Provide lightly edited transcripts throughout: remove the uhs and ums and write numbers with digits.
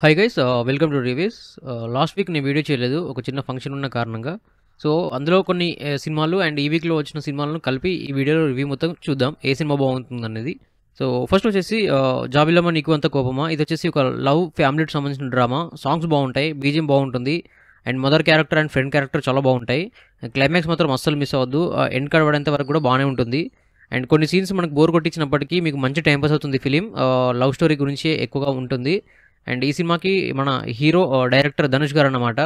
Hi guys welcome two reviews. Last week నేను video చేయలేదు ఒక చిన్న ఫంక్షన్ ఉన్న కారణంగా. సో అందులో కొన్ని సినిమాలు అండ్ ఈ వీక్లో వచ్చిన సినిమాలను కలిపి ఈ వీడియోలో రివ్యూ మొత్తం చూద్దాం ఏ సినిమా బాగుంటుంది అనేది. సో ఫస్ట్ వచ్చేసి జాబిలమ్మ నీకు అంత కోపమా, ఇది వచ్చేసి ఒక లవ్ ఫ్యామిలీకి సంబంధించిన డ్రామా. సాంగ్స్ బాగుంటాయి, బీజియం బాగుంటుంది and mother character and friend character చాలా బాగుంటాయి. క్లైమాక్స్ మాత్రం అస్సలు మిస్ అవ్వద్దు, ఎండ్ కార్డ్ పడేంత వరకు కూడా బాగానే ఉంటుంది. అండ్ కొన్ని సీన్స్ మనకు బోర్ కొట్టించినప్పటికీ మీకు మంచి టైం పాస్ అవుతుంది. ఫిలిం లవ్ స్టోరీ గురించి ఎక్కువగా ఉంటుంది. అండ్ ఈ సినిమాకి మన హీరో డైరెక్టర్ ధనుష్ గారు అన్నమాట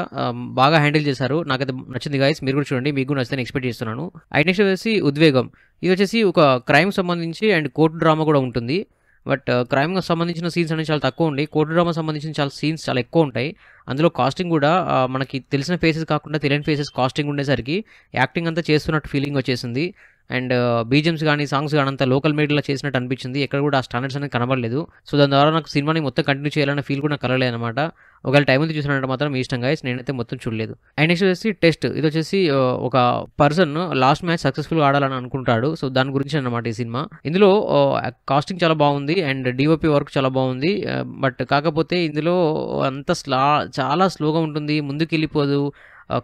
బాగా హ్యాండిల్ చేశారు. నాకైతే నచ్చింది గాయస్, మీరు కూడా చూడండి, మీకు కూడా నచ్చితే ఎక్స్పెక్ట్ చేస్తున్నాను. అండ్ నెక్స్ట్ వచ్చేసి ఉద్వేగం. ఇది వచ్చేసి ఒక క్రైమ్ సంబంధించి అండ్ కోర్టు డ్రామా కూడా ఉంటుంది. బట్ క్రైమ్ సంబంధించిన సీన్స్ అనేవి చాలా తక్కువ ఉండి, కోర్టు డ్రామా సంబంధించిన చాలా సీన్స్ చాలా ఎక్కువ ఉంటాయి. అందులో కాస్టింగ్ కూడా మనకి తెలిసిన ఫేసెస్ కాకుండా తెలియని ఫేసెస్ కాస్టింగ్ ఉండేసరికి యాక్టింగ్ అంతా చేస్తున్నట్టు ఫీలింగ్ వచ్చేసింది. అండ్ బీజిఎమ్స్ కానీ సాంగ్స్ కానీ అంతా లోకల్ మీడియాలో చేసినట్టు అనిపించింది. ఎక్కడ కూడా ఆ స్టాండర్డ్స్ అనేది కనబడలేదు. సో దాని ద్వారా నాకు సినిమాని మొత్తం కంటిన్యూ చేయాలన్న ఫీల్ కూడా నాకు కలగలేదు అనమాట. ఒకవేళ టైం ఉంది చూసినట్టు మాత్రం మీ ఇష్టం గాయస్, నేనైతే మొత్తం చూడలేదు. అండ్ నెక్స్ట్ వచ్చేసి టెస్ట్. ఇది వచ్చేసి ఒక పర్సన్ లాస్ట్ మ్యాచ్ సక్సెస్ఫుల్గా ఆడాలని అనుకుంటాడు. సో దాని గురించి అనమాట ఈ సినిమా. ఇందులో కాస్టింగ్ చాలా బాగుంది అండ్ డిఓపి వర్క్ చాలా బాగుంది. బట్ కాకపోతే ఇందులో అంత చాలా స్లోగా ఉంటుంది, ముందుకు వెళ్ళిపోదు.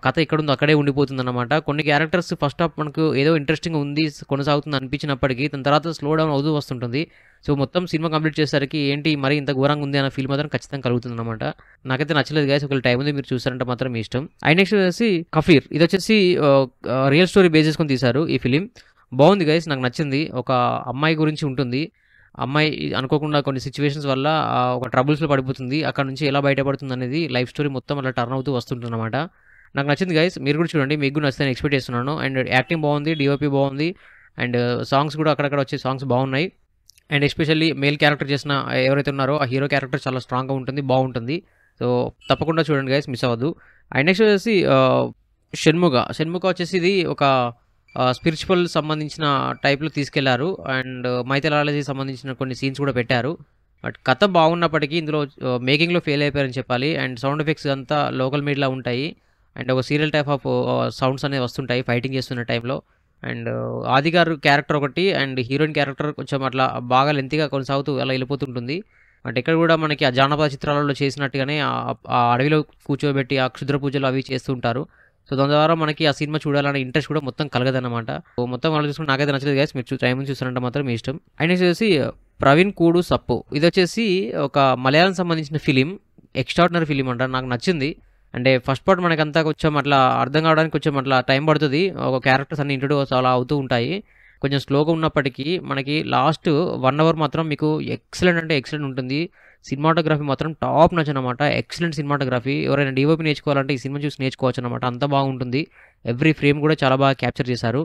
కథ ఎక్కడుందో అక్కడే ఉండిపోతుంది అనమాట. కొన్ని క్యారెక్టర్స్ ఫస్ట్ హాఫ్ మనకు ఏదో ఇంట్రెస్టింగ్ ఉంది, కొనసాగుతుంది అనిపించినప్పటికీ దాని తర్వాత స్లో డౌన్ అవుతూ వస్తుంటుంది. సో మొత్తం సినిమా కంప్లీట్ చేసేసరికి ఏంటి మరి ఇంత ఘోరంగా ఉంది అన్న ఫీల్ మాత్రం ఖచ్చితంగా కలుగుతుంది అనమాట. నాకైతే నచ్చలేదు గైస్, ఒకవేళ టైం ఉంది మీరు చూసారంటే మాత్రం మీ ఇష్టం. అండ్ నెక్స్ట్ వచ్చేసి కఫీర్. ఇది వచ్చేసి రియల్ స్టోరీ బేస్ చేసుకొని తీశారు ఈ ఫిలిం. బాగుంది గైస్, నాకు నచ్చింది. ఒక అమ్మాయి గురించి ఉంటుంది. అమ్మాయి అనుకోకుండా కొన్ని సిచ్యువేషన్స్ వల్ల ఒక ట్రబుల్స్లో పడిపోతుంది. అక్కడ నుంచి ఎలా బయటపడుతుంది అనేది లైఫ్ స్టోరీ మొత్తం అలా టర్న్ అవుతూ వస్తుంటుంది అనమాట. నాకు నచ్చింది గైస్, మీరు కూడా చూడండి, మీకు కూడా నచ్చుతాయని ఎక్స్పెక్ట్ చేస్తున్నాను. అండ్ యాక్టింగ్ బాగుంది, డిఓపి బాగుంది అండ్ సాంగ్స్ కూడా అక్కడక్కడ వచ్చే సాంగ్స్ బాగున్నాయి. అండ్ ఎస్పెషల్లీ మేల్ క్యారెక్టర్ చేసిన ఎవరైతే ఉన్నారో ఆ హీరో క్యారెక్టర్ చాలా స్ట్రాంగ్గా ఉంటుంది, బాగుంటుంది. సో తప్పకుండా చూడండి గైస్, మిస్ అవ్వద్దు. అండ్ నెక్స్ట్ వచ్చేసి షణ్ముఖ వచ్చేసి ఇది ఒక స్పిరిచువల్ సంబంధించిన టైప్లో తీసుకెళ్లారు. అండ్ మైథాలజీ సంబంధించిన కొన్ని సీన్స్ కూడా పెట్టారు. బట్ కథ బాగున్నప్పటికీ ఇందులో మేకింగ్లో ఫెయిల్ అయిపోయారని చెప్పాలి. అండ్ సౌండ్ ఎఫెక్ట్స్ అంతా లోకల్ మీడియాలో ఉంటాయి. అండ్ ఒక సీరియల్ టైప్ ఆఫ్ సౌండ్స్ అనేవి వస్తుంటాయి ఫైటింగ్ చేస్తున్న టైంలో. అండ్ ఆది గారు క్యారెక్టర్ ఒకటి అండ్ హీరోయిన్ క్యారెక్టర్ కొంచెం అట్లా బాగా లెంతీగా కొనసాగుతూ అలా వెళ్ళిపోతుంటుంది. బట్ ఇక్కడ కూడా మనకి ఆ జానపద చిత్రాలలో చేసినట్టుగానే ఆ అడవిలో కూర్చోబెట్టి ఆ క్షుద్ర పూజలు అవి చేస్తుంటారు. సో దాని ద్వారా మనకి ఆ సినిమా చూడాలనే ఇంట్రెస్ట్ కూడా మొత్తం కలగదన్నమాట. సో మొత్తం వాళ్ళు చూసుకుంటే నాకైతే నచ్చలేదు గైస్, మీరు టైం చూసారంటే మాత్రం మీ ఇష్టం. అండ్ వచ్చేసి ప్రవీణ్ కూడు సప్పు. ఇది వచ్చేసి ఒక మలయాళం సంబంధించిన ఫిలిం, ఎక్స్ట్రాడినరీ ఫిలిం అంట, నాకు నచ్చింది. అంటే ఫస్ట్ పార్ట్ మనకంతా కొంచెం అట్లా అర్థం కావడానికి కొంచెం అట్లా టైం పడుతుంది. ఒక క్యారెక్టర్స్ అన్ని ఇంట్రొడ్యూస్ అలా అవుతూ ఉంటాయి. కొంచెం స్లోగా ఉన్నప్పటికీ మనకి లాస్ట్ 1 అవర్ మాత్రం మీకు ఎక్సలెంట్ అంటే ఎక్సలెంట్ ఉంటుంది. సినిమాటోగ్రఫీ మాత్రం టాప్ నచ్ అనమాట, ఎక్సలెంట్ సినిమాటోగ్రఫీ. ఎవరైనా డిఓపి నేర్చుకోవాలంటే ఈ సినిమా చూసి నేర్చుకోవచ్చు అనమాట, అంత బాగుంటుంది. ఎవ్రీ ఫ్రేమ్ కూడా చాలా బాగా క్యాప్చర్ చేశారు.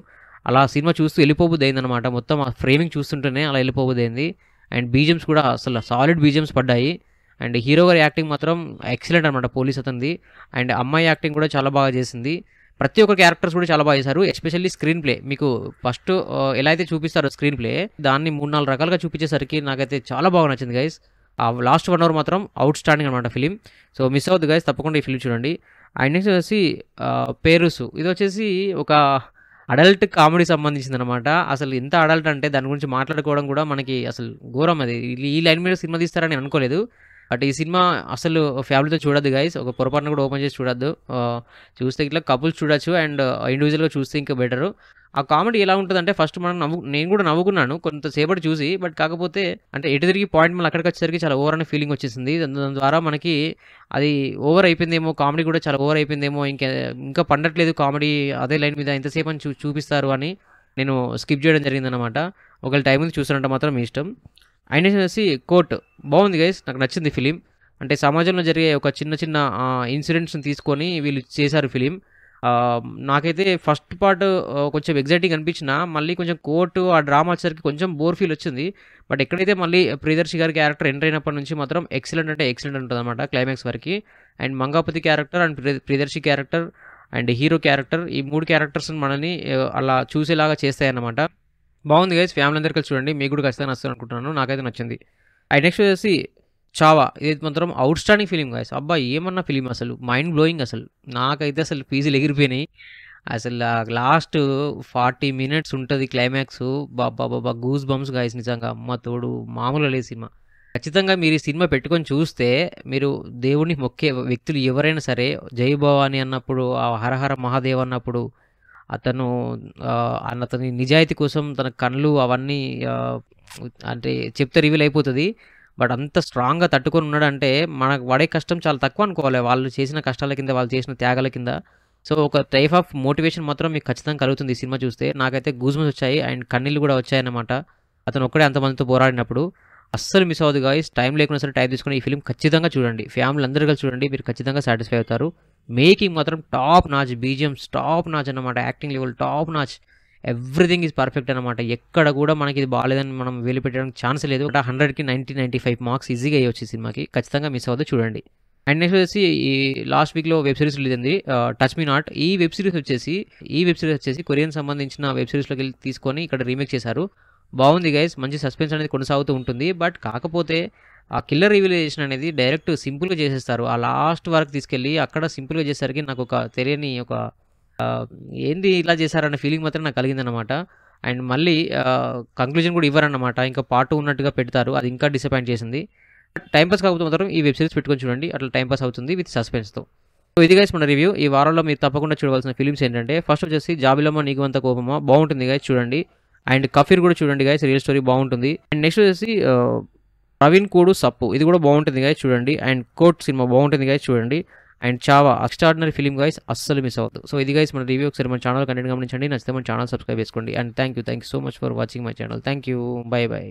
అలా సినిమా చూస్తూ వెళ్ళిపోబుద్ది అయిందనమాట, మొత్తం ఆ ఫ్రేమింగ్ చూస్తుంటేనే అలా వెళ్ళిపోబుద్ది అయింది. అండ్ బీజిఎమ్స్ కూడా అసలు సాలిడ్ బీజిఎమ్స్ పడ్డాయి. అండ్ హీరో గారి యాక్టింగ్ మాత్రం ఎక్సలెంట్ అనమాట, పోలీస్ అతనిది. అండ్ అమ్మాయి యాక్టింగ్ కూడా చాలా బాగా చేసింది. ప్రతి ఒక్క క్యారెక్టర్స్ కూడా చాలా బాగా చేశారు. ఎస్పెషల్లీ స్క్రీన్ ప్లే, మీకు ఫస్ట్ ఎలా అయితే చూపిస్తారో స్క్రీన్ ప్లే దాన్ని 3-4 రకాలుగా చూపించేసరికి నాకైతే చాలా బాగా నచ్చింది గైస్. ఆ లాస్ట్ 1 అవర్ మాత్రం అవుట్ స్టాండింగ్ అనమాట ఫిలిం. సో మిస్ అవ్వద్దు గైస్, తప్పకుండా ఈ ఫిలిం చూడండి. అండ్ నెక్స్ట్ వచ్చేసి పేరుసు. ఇది వచ్చేసి ఒక అడల్ట్ కామెడీ సంబంధించింది అనమాట. అసలు ఎంత అడల్ట్ అంటే దాని గురించి మాట్లాడుకోవడం కూడా మనకి అసలు ఘోరం. అది ఈ లైన్ మీద సినిమా తీస్తారని అనుకోలేదు. బట్ ఈ సినిమా అసలు ఫ్యామిలీతో చూడొద్దు గైస్, ఒక పొరపాటున కూడా ఓపెన్ చేసి చూడొద్దు. చూస్తే ఇట్లా కపుల్స్ చూడొచ్చు అండ్ ఇండివిజువల్గా చూస్తే ఇంకా బెటరు. ఆ కామెడీ ఎలా ఉంటుందంటే ఫస్ట్ నేను కూడా నవ్వుకున్నాను కొంతసేపటి చూసి. బట్ కాకపోతే అంటే ఎటు తిరిగి పాయింట్ మళ్ళీ అక్కడికి వచ్చేసరికి చాలా ఓవర్ అనే ఫీలింగ్ వచ్చేసింది. దాని ద్వారా మనకి అది ఓవర్ అయిపోయిందేమో, కామెడీ కూడా చాలా ఓవర్ అయిపోయిందేమో, ఇంకా పండట్లేదు కామెడీ అదే లైన్ మీద ఎంతసేపు అని చూపిస్తారు అని నేను స్కిప్ చేయడం జరిగిందనమాట. ఒకవేళ టైం ఉంది చూసారంటే మాత్రం మీ ఇష్టం. ఆయన వచ్చేసి కోర్ట్. బాగుంది గైస్, నాకు నచ్చింది ఫిలిం. అంటే సమాజంలో జరిగే ఒక చిన్న చిన్న ఇన్సిడెంట్స్ని తీసుకొని వీళ్ళు చేశారు ఫిలిం. నాకైతే ఫస్ట్ పార్ట్ కొంచెం ఎగ్జైటింగ్ అనిపించిన, మళ్ళీ కొంచెం కోర్టు ఆ డ్రామా వచ్చేసరికి కొంచెం బోర్ ఫీల్ వచ్చింది. బట్ ఎక్కడైతే మళ్ళీ ప్రియదర్శి గారి క్యారెక్టర్ ఎంటర్ అయినప్పటి నుంచి మాత్రం ఎక్సలెంట్ అంటే ఎక్సలెంట్ ఉంటుంది అనమాట క్లైమాక్స్ వరకు. And Mangapathi character and Priyadarshi character and hero character, ఈ 3 క్యారెక్టర్స్ మనల్ని అలా చూసేలాగా చేస్తాయన్నమాట. బాగుంది గైస్, ఫ్యామిలీ అందరు కలిసి చూడండి, మీకు కూడా ఖచ్చితంగా నచ్చుతుంది అనుకుంటున్నాను, నాకైతే నచ్చింది. అండ్ నెక్స్ట్ వచ్చేసి చావా. ఇది మాత్రం అవుట్ స్టాండింగ్ ఫిలిం గైస్, అబ్బా ఏమన్నా ఫిలిం, అసలు మైండ్ బ్లోయింగ్. అసలు నాకైతే అసలు ఫీజులు ఎగిరిపోయినాయి. అసలు లాస్ట్ 40 మినిట్స్ ఉంటుంది క్లైమాక్స్, బాబా గూస్ బంప్స్ గైస్, నిజంగా అమ్మ తోడు మామూలుగా లేదు సినిమా. ఖచ్చితంగా మీరు ఈ సినిమా పెట్టుకొని చూస్తే, మీరు దేవుడిని మొక్కే వ్యక్తులు ఎవరైనా సరే, జై భవాని అన్నప్పుడు, హరహర మహాదేవ్ అన్నప్పుడు, అతను అతని నిజాయితీ కోసం తన కళ్ళు అవన్నీ ఆహ్, అంటే చెప్తే రివీల్ అయిపోతది. బట్ అంత స్ట్రాంగ్‌గా తట్టుకొని ఉన్నాడంటే, మనకు పడే కష్టం చాలా తక్కువ అనుకోవాలి. వాళ్ళు చేసిన కష్టాల కింద, వాళ్ళు చేసిన త్యాగాల కింద. సో, ఒక టైప్ ఆఫ్ మోటివేషన్ మాత్రం మీకు ఖచ్చితంగా కలుగుతుంది ఈ సినిమా చూస్తే. నాకైతే గూస్‌బంప్స్ వచ్చాయి అండ్ కన్నీళ్ళు కూడా వచ్చాయన్నమాట. అతను ఒక్కడే అంతమందితో పోరాడినప్పుడు. అస్సలు మిస్ అవ్వద్దు గాయ్స్. టైం లేకున్నా సరే టైం తీసుకొని ఈ ఫిల్మ్ ఖచ్చితంగా చూడండి. ఫ్యామిలీ అందరూ కలిసి చూడండి. మీరు ఖచ్చితంగా సాటిస్ఫై అవుతారు. మేకింగ్ మాత్రం top notch. BGMs top notch అన్నమాట. Acting level top notch. Everything is perfect అనమాట. ఎక్కడ కూడా మనకి ఇది బాలేదని మనం వేలు పెట్టడానికి ఛాన్స్ లేదు. 100కి 90, 95 మార్క్స్ ఈజీగా వేయొచ్చు ఈ సినిమాకి. ఖచ్చితంగా మిస్ అవ్వద్దు చూడండి. అండ్ నెక్స్ట్ వచ్చేసి ఈ లాస్ట్ వీక్‌లో వెబ్ సీరీస్ రిలీజ్ అయింది. 'Touch me not'. ఈ వెబ్ సీరీస్ వచ్చేసి కొరియన్ సంబంధించిన వెబ్ సీరీస్‌లోకెళ్ళి తీసుకొని ఇక్కడ రీమేక్ చేశారు. బాగుంది గైస్. మంచి సస్పెన్స్ అనేది కొనసాగుతూ ఉంటుంది. బట్ కాకపోతే ఆ కిల్లర్ రివీలేషన్ అనేది డైరెక్ట్ సింపుల్‌గా చేసేస్తారు. ఆ లాస్ట్ వరకు తీసుకెళ్ళి అక్కడ సింపుల్‌గా చేసేసరికి నాకు ఒక తెలియని ఒక ఆహ్, ఏంది ఇలా చేశారన్న ఫీలింగ్ మాత్రం నాకు కలిగిందనమాట. అండ్ మళ్ళీ కంక్లూజన్ కూడా ఇవ్వరన్నమాట. ఇంకా పార్ట్ 2 ఉన్నట్టుగా పెడతారు. అది ఇంకా డిసప్పాయింట్ చేసింది. టైమ్ పాస్ కాకపోతే మాత్రం ఈ వెబ్ సీరీస్ పెట్టుకొని చూడండి. అట్లా టైమ్ పాస్ అవుతుంది విత్ సస్పెన్స్‌తో. సో, ఇది గైస్ మన రివ్యూ. ఈ వారంలో మీరు తప్పకుండా చూడవలసిన ఫిల్మ్స్ ఏంటంటే, ఫస్ట్ వచ్చేసి 'జాబిలమ్మ నీకు అంత కోపమా' బాగుంటుంది గైస్ చూడండి. అండ్ 'కఫీర్' కూడా చూడండి గైస్. రియల్ స్టోరీ బాగుంటుంది. అండ్ నెక్స్ట్ వచ్చేసి 'ప్రవీణ్ కూడు సప్పు' ఇది కూడా బాగుంటుంది గైస్ చూడండి. అండ్ 'కోర్ట్' సినిమా బాగుంటుంది గైస్ చూడండి. And 'Chhaava' extraordinary film guys. అస్సలు మిస్ అవ్వద్దు. సో, ఇది గైస్ మన రివ్యూ. ఒకసారి మన ఛానల్ కంటెంట్ గమనించండి. నచ్చితే మన ఛానల్ సబ్స్క్రైబ్ చేసుకోండి. And thank you so much for watching my channel. Thank you. By by.